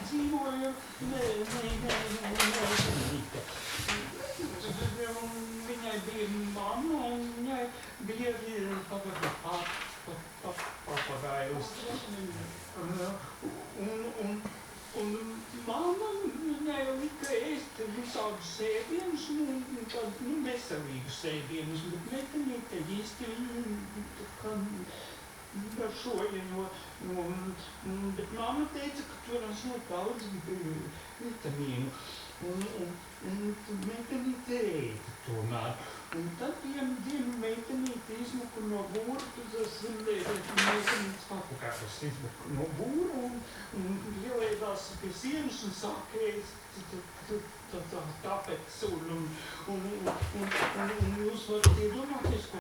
dzīvoja meitenīte. Viņai bija mamma un viņai bija papagājus. Un mamma viņai lika ēst visādus sēdienus, veselīgus sēdienus, bet meitenīte īsti garšoja, bet mamma teica, ka tur esot daudz vitamīnu. Un meitenīte ēda tomēr. Un tad dienu meitenīte izmuka no būra, meitenītes papagājus izmuka no būra un ielēdās pie sienas un sāka ēst tāpēc un jūs varat